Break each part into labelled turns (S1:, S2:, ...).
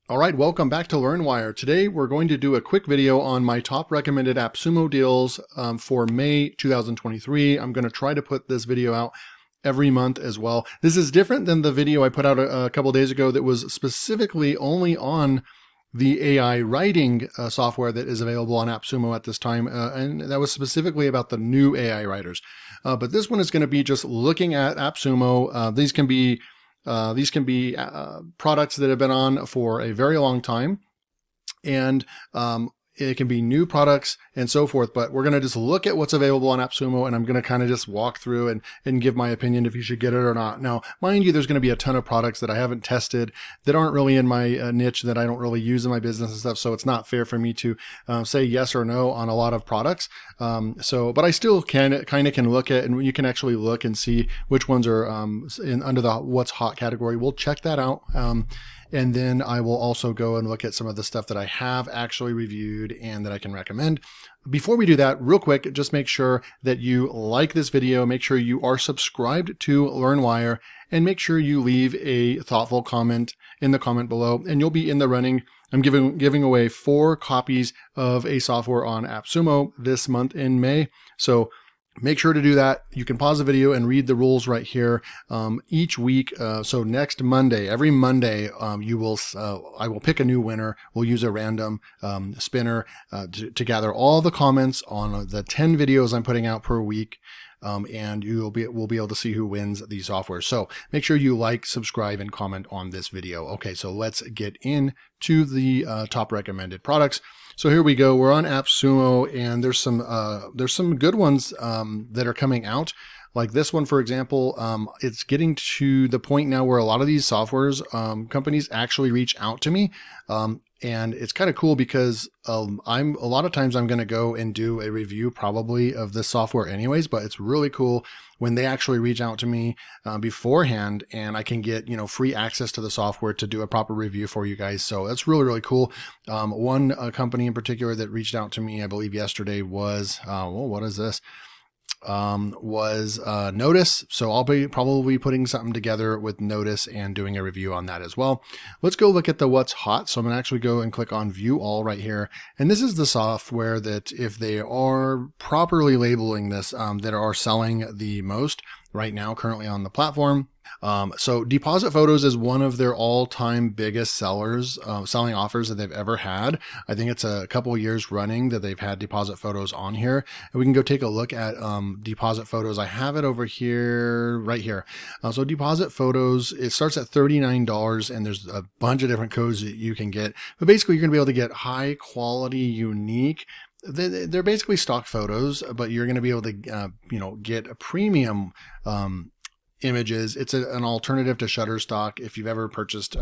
S1: All right, welcome back to LearnWire. Today we're going to do a quick video on my top recommended Appsumo deals for May 2023. I'm going to try to put this video out every month as well. This is different than the video I put out a couple days ago that was specifically only on the AI writing software that is available on Appsumo at this time, and that was specifically about the new AI writers. But this one is going to be just looking at Appsumo. These can be products that have been on for a very long time, and it can be new products and so forth, but we're going to just look at what's available on Appsumo, and I'm going to kind of just walk through and give my opinion if you should get it or not. Now, mind you, there's going to be a ton of products that I haven't tested that aren't really in my niche, that I don't really use in my business and stuff, so it's not fair for me to say yes or no on a lot of products. But I still kind of look at, and you can actually look and see which ones are under the what's hot category. We'll check that out. And then I will also go and look at some of the stuff that I have actually reviewed and that I can recommend. Before we do that, real quick, just make sure that you like this video, make sure you are subscribed to LearnWire, and make sure you leave a thoughtful comment in the comment below, and you'll be in the running. I'm giving away 4 copies of a software on Appsumo this month in May. So make sure to do that. You can pause the video and read the rules right here. Each week, so next Monday, every Monday, I will pick a new winner. We'll use a random spinner to gather all the comments on the 10 videos I'm putting out per week. And we'll be able to see who wins these software. So make sure you like, subscribe, and comment on this video. Okay, so let's get into the top recommended products. So here we go. We're on Appsumo, and there's some good ones that are coming out. Like this one, for example, it's getting to the point now where a lot of these softwares companies actually reach out to me. And it's kind of cool because a lot of times I'm going to go and do a review probably of this software anyways, but it's really cool when they actually reach out to me beforehand, and I can get, free access to the software to do a proper review for you guys. So that's really, really cool. One company in particular that reached out to me, I believe yesterday, was, what is this? Was Notice. So I'll be probably putting something together with Notice and doing a review on that as well. Let's go look at the what's hot. So I'm gonna actually go and click on view all right here. And this is the software that, if they are properly labeling this, that are selling the most right now currently on the platform. So Deposit Photos is one of their all-time biggest sellers, selling offers that they've ever had. I think it's a couple of years running that they've had Deposit Photos on here. And we can go take a look at Deposit Photos. I have it over here, right here. So Deposit Photos, it starts at $39, and there's a bunch of different codes that you can get. But basically, you're going to be able to get high quality, unique. They're basically stock photos, but you're going to be able to, get a premium images. It's an alternative to Shutterstock. If you've ever purchased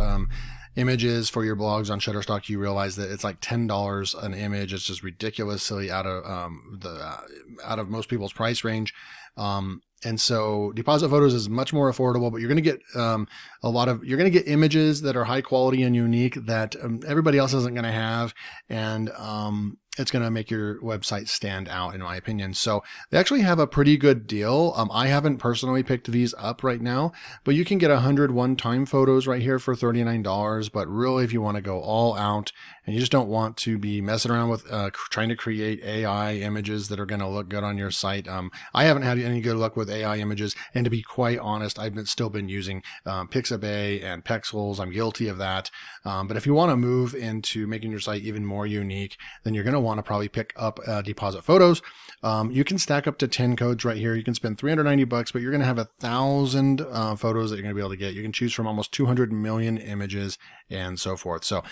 S1: images for your blogs on Shutterstock, you realize that it's like $10 an image. It's just ridiculously out of most people's price range. And so Deposit Photos is much more affordable, but you're going to get you're going to get images that are high quality and unique that everybody else isn't going to have. And it's going to make your website stand out, in my opinion. So they actually have a pretty good deal. I haven't personally picked these up right now, but you can get 100 one-time photos right here for $39. But really, if you want to go all out and you just don't want to be messing around with trying to create AI images that are going to look good on your site, I haven't had any good luck with AI images. And to be quite honest, I've still been using Pixabay and Pexels. I'm guilty of that. But if you want to move into making your site even more unique, then you're going to want to probably pick up Deposit Photos. You can stack up to 10 codes right here. You can spend $390, but you're going to have 1,000 photos that you're going to be able to get. You can choose from almost 200 million images and so forth. So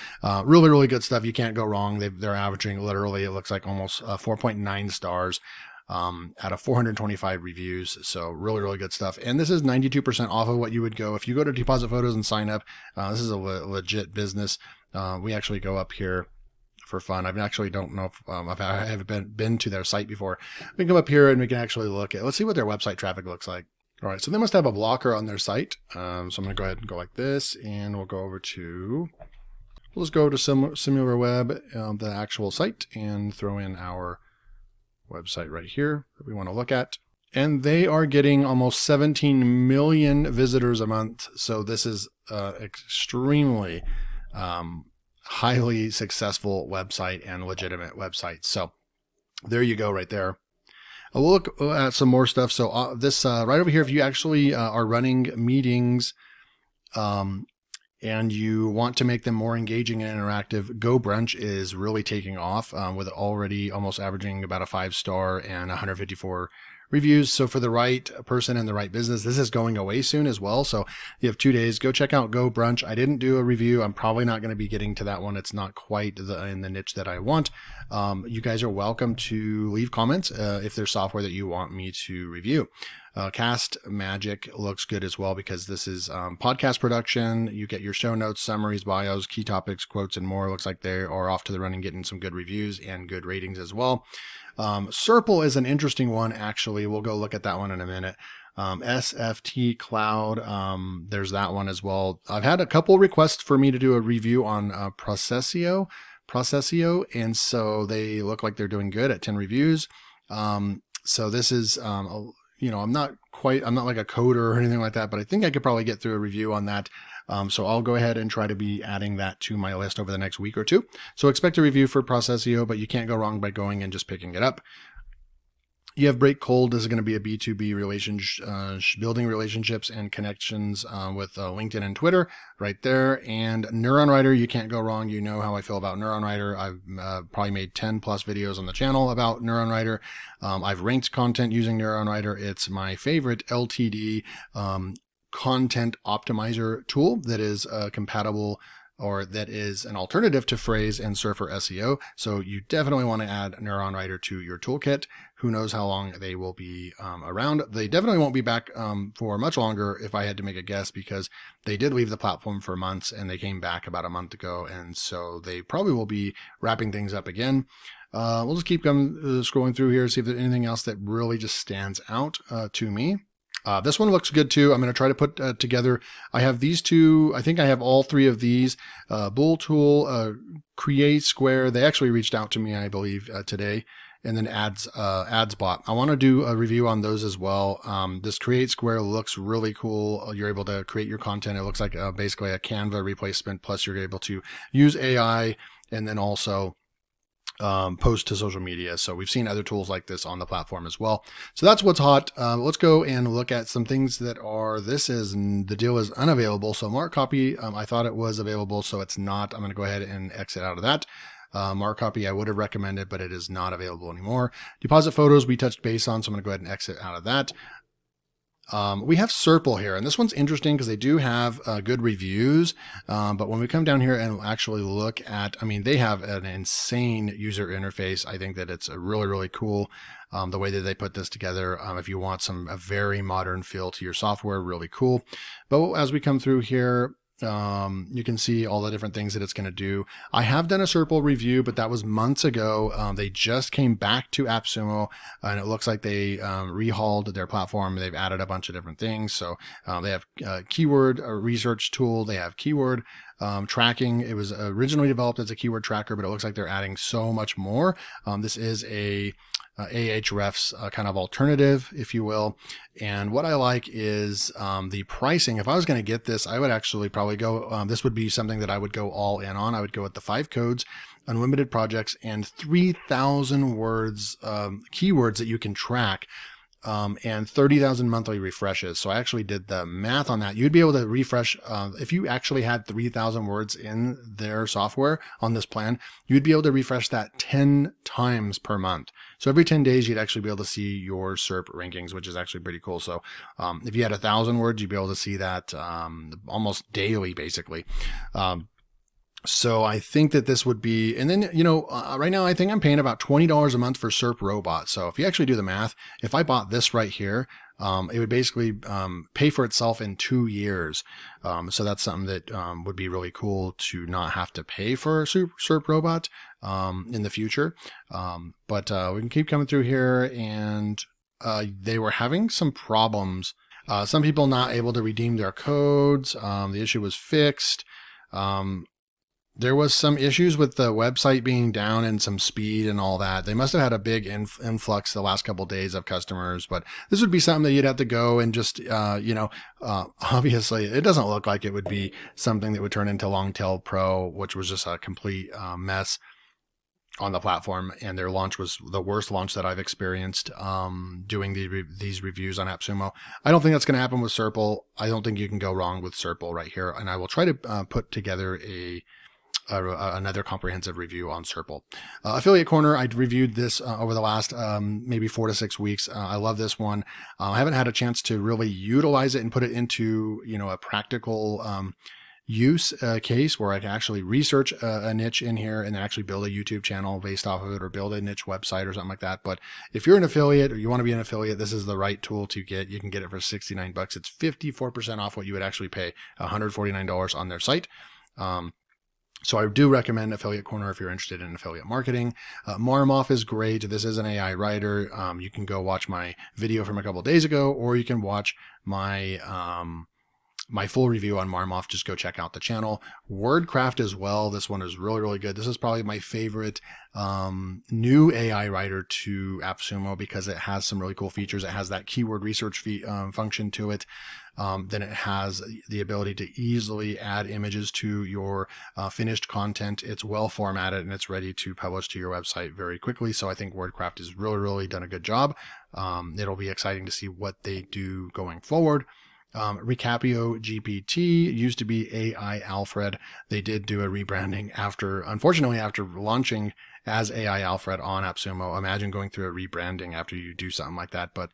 S1: really, really good stuff. You can't go wrong. They're averaging literally, it looks like almost 4.9 stars out of 425 reviews. So really, really good stuff. And this is 92% off of what you would go if you go to Deposit Photos and sign up. This is a legit business. We actually go up here for fun. I actually don't know if I haven't been to their site before. We can come up here and we can actually look at, let's see what their website traffic looks like. All right, so they must have a blocker on their site. So I'm going to go ahead and go like this, and we'll go over to, let's go to SimilarWeb, the actual site, and throw in our website right here that we want to look at. And they are getting almost 17 million visitors a month. So this is extremely highly successful website and legitimate website. So there you go right there. We'll look at some more stuff. So this right over here, if you actually are running meetings and you want to make them more engaging and interactive, Go Brunch is really taking off with already almost averaging about a 5-star and 154 reviews. So for the right person in the right business, this is going away soon as well. So you have 2 days. Go check out Go Brunch. I didn't do a review. I'm probably not going to be getting to that one. It's not quite in the niche that I want. You guys are welcome to leave comments if there's software that you want me to review. Cast Magic looks good as well because this is podcast production. You get your show notes, summaries, bios, key topics, quotes, and more. Looks like they are off to the running, getting some good reviews and good ratings as well. Serple is an interesting one, actually. We'll go look at that one in a minute. SFT Cloud, there's that one as well. I've had a couple requests for me to do a review on Processio, and so they look like they're doing good at 10 reviews. So this is, I'm not like a coder or anything like that, but I think I could probably get through a review on that. So I'll go ahead and try to be adding that to my list over the next week or two. So expect a review for Processio, but you can't go wrong by going and just picking it up. You have Break Cold. This is going to be a B2B building relationships and connections with LinkedIn and Twitter right there. And Neuron Writer, you can't go wrong. You know how I feel about Neuron Writer. I've probably made 10 plus videos on the channel about Neuron Writer. I've ranked content using Neuron Writer. It's my favorite LTD content optimizer tool that is compatible, or that is an alternative to Phrase and Surfer SEO. So you definitely want to add Neuron Writer to your toolkit. Who knows how long they will be around. They definitely won't be back for much longer if I had to make a guess, because they did leave the platform for months and they came back about a month ago. And so they probably will be wrapping things up again. We'll just keep scrolling through here, see if there's anything else that really just stands out to me. This one looks good too. I'm going to try to put together. I have these two. I think I have all three of these. Bull Tool, Create Square. They actually reached out to me, I believe, today. And then AdsBot. I want to do a review on those as well. This Create Square looks really cool. You're able to create your content. It looks like basically a Canva replacement. Plus, you're able to use AI and then also post to social media. So we've seen other tools like this on the platform as well. So that's what's hot. Let's go and look at some things that are, the deal is unavailable. So Mark Copy, I thought it was available, so it's not. I'm going to go ahead and exit out of that. Mark Copy I would have recommended, but it is not available anymore. Deposit Photos we touched base on, so I'm going to go ahead and exit out of that. We have Serple here, and this one's interesting because they do have good reviews. But when we come down here and actually look at, they have an insane user interface. I think that it's really, really cool. The way that they put this together. If you want a very modern feel to your software, really cool. But as we come through here, you can see all the different things that it's going to do. I have done a Serple review, but that was months ago. They just came back to Appsumo, and it looks like they rehauled their platform. They've added a bunch of different things. So they have keyword research tool. They have keyword tracking. It was originally developed as a keyword tracker, but it looks like they're adding so much more. This is a Ahrefs kind of alternative, if you will. And what I like is the pricing. If I was going to get this, I would actually probably go, this would be something that I would go all in on. I would go with the 5 codes, unlimited projects, and 3,000 words, keywords that you can track. And 30,000 monthly refreshes. So I actually did the math on that. You'd be able to refresh, if you actually had 3,000 words in their software on this plan, you'd be able to refresh that 10 times per month. So every 10 days, you'd actually be able to see your SERP rankings, which is actually pretty cool. So if you had 1,000 words, you'd be able to see that almost daily, basically. So I think that this would be, and then, right now I think I'm paying about $20 a month for SERP Robot. So if you actually do the math, if I bought this right here, it would basically pay for itself in 2 years. So that's something that would be really cool to not have to pay for SERP Robot in the future. But we can keep coming through here, and they were having some problems. Some people not able to redeem their codes. The issue was fixed. There was some issues with the website being down and some speed and all that. They must have had a big influx the last couple of days of customers, but this would be something that you'd have to go and just, obviously it doesn't look like it would be something that would turn into Longtail Pro, which was just a complete mess on the platform. And their launch was the worst launch that I've experienced doing these reviews on Appsumo. I don't think that's going to happen with Serpal. I don't think you can go wrong with Serpal right here. And I will try to put together another comprehensive review on Serpal. Affiliate Corner, I reviewed this over the last maybe 4 to 6 weeks. I love this one. I haven't had a chance to really utilize it and put it into, a practical use case where I can actually research a niche in here and actually build a YouTube channel based off of it, or build a niche website or something like that. But if you're an affiliate or you want to be an affiliate, this is the right tool to get. You can get it for $69. It's 54% off what you would actually pay, $149 on their site. So I do recommend Affiliate Corner if you're interested in affiliate marketing. Marmoff is great. This is an AI writer. You can go watch my video from a couple of days ago, or you can watch my my full review on Marmoff. Just go check out the channel. WordCraft as well. This one is really, really good. This is probably my favorite new AI writer to Appsumo because it has some really cool features. It has that keyword research function to it. Then it has the ability to easily add images to your finished content. It's well formatted and it's ready to publish to your website very quickly. So I think WordCraft has really, really done a good job. It'll be exciting to see what they do going forward. Recapio GPT used to be AI Alfred. They did do a rebranding unfortunately, after launching as AI Alfred on Appsumo. Imagine going through a rebranding after you do something like that. But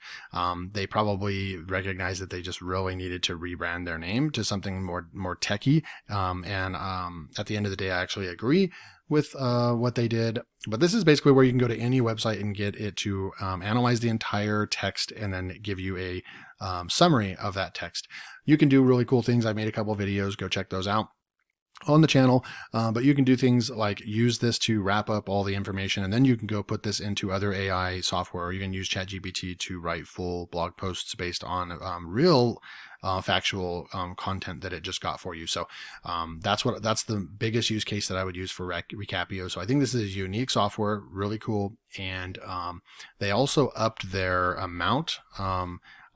S1: they probably recognized that they just really needed to rebrand their name to something more techy. At the end of the day, I actually agree with what they did. But this is basically where you can go to any website and get it to analyze the entire text and then give you a summary of that text. You can do really cool things. I made a couple of videos. Go check those out on the channel. But you can do things like use this to wrap up all the information, and then you can go put this into other AI software, or you can use ChatGPT to write full blog posts based on real factual content that it just got for you. So that's the biggest use case that I would use for Recapio. So I think this is a unique software, really cool. And they also upped their amount.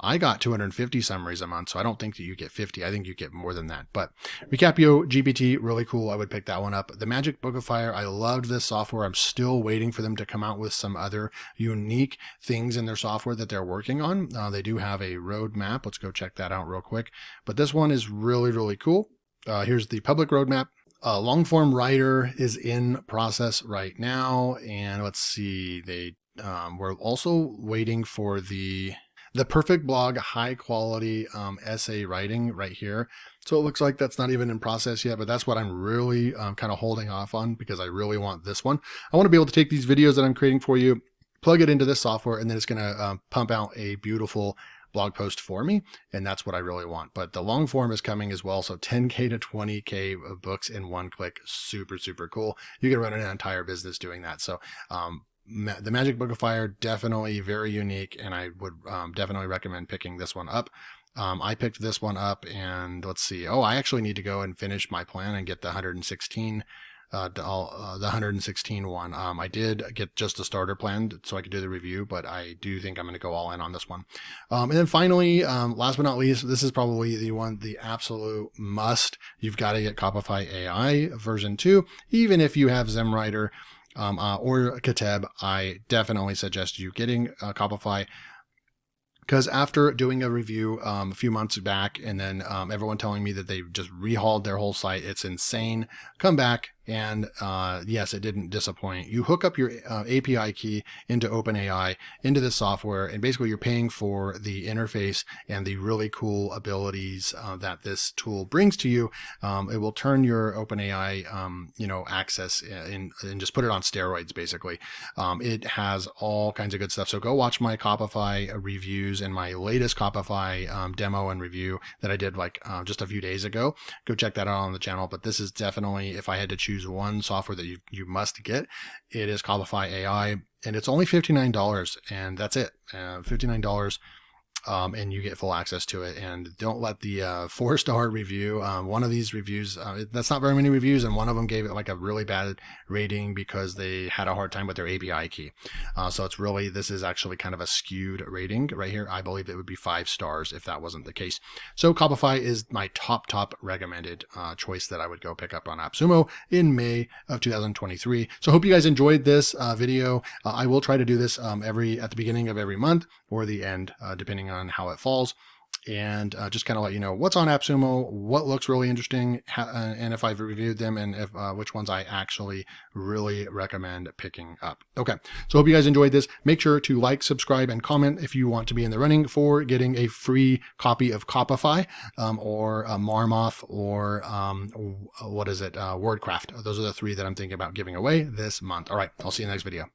S1: I got 250 summaries a month, so I don't think that you get 50. I think you get more than that. But Recapio GPT, really cool. I would pick that one up. The Magic Book of Fire, I loved this software. I'm still waiting for them to come out with some other unique things in their software that they're working on. They do have a roadmap. Let's go check that out real quick. But this one is really, really cool. Here's the public roadmap. Longform Writer is in process right now. And let's see, we're also waiting for the perfect blog, high quality essay writing right here. So it looks like that's not even in process yet, but that's what I'm really kind of holding off on because I really want this one. I want to be able to take these videos that I'm creating for you, plug it into this software, and then it's going to pump out a beautiful blog post for me. And that's what I really want. But the long form is coming as well. So 10K to 20K of books in one click. Super, super cool. You can run an entire business doing that. So, the Magic Book of Fire, definitely very unique, and I would definitely recommend picking this one up. I picked this one up, and let's see. I actually need to go and finish my plan and get the 116 one. I did get just a starter plan so I could do the review, but I do think I'm going to go all in on this one. And then finally, last but not least, this is probably the absolute must. You've got to get Copify AI version 2, even if you have ZimWriter or Kateb. I definitely suggest you getting Copify, because after doing a review a few months back, and then everyone telling me that they just rehauled their whole site, it's insane. Come back, and yes, it didn't disappoint. You hook up your API key into OpenAI, into this software, and basically you're paying for the interface and the really cool abilities that this tool brings to you. It will turn your OpenAI access and just put it on steroids, basically. It has all kinds of good stuff. So go watch my Copify reviews and my latest Copify demo and review that I did just a few days ago. Go check that out on the channel. But this is definitely, if I had to choose one software that you must get, it is Copify AI, and it's only $59, and that's it. $59. and you get full access to it. And don't let the 4-star review, one of these reviews, that's not very many reviews, and one of them gave it like a really bad rating because they had a hard time with their API key. So it's really, this is actually kind of a skewed rating right here. I believe it would be 5 stars if that wasn't the case. So Copify is my top recommended choice that I would go pick up on Appsumo in May of 2023. So I hope you guys enjoyed this video. I will try to do this at the beginning of every month or the end, depending on how it falls. And just kind of let you know what's on Appsumo, what looks really interesting, and if I've reviewed them, and if which ones I actually really recommend picking up. Okay, so hope you guys enjoyed this. Make sure to like, subscribe, and comment if you want to be in the running for getting a free copy of Copify or Marmoth or what is it, WordCraft. Those are the 3 that I'm thinking about giving away this month. All right, I'll see you in the next video.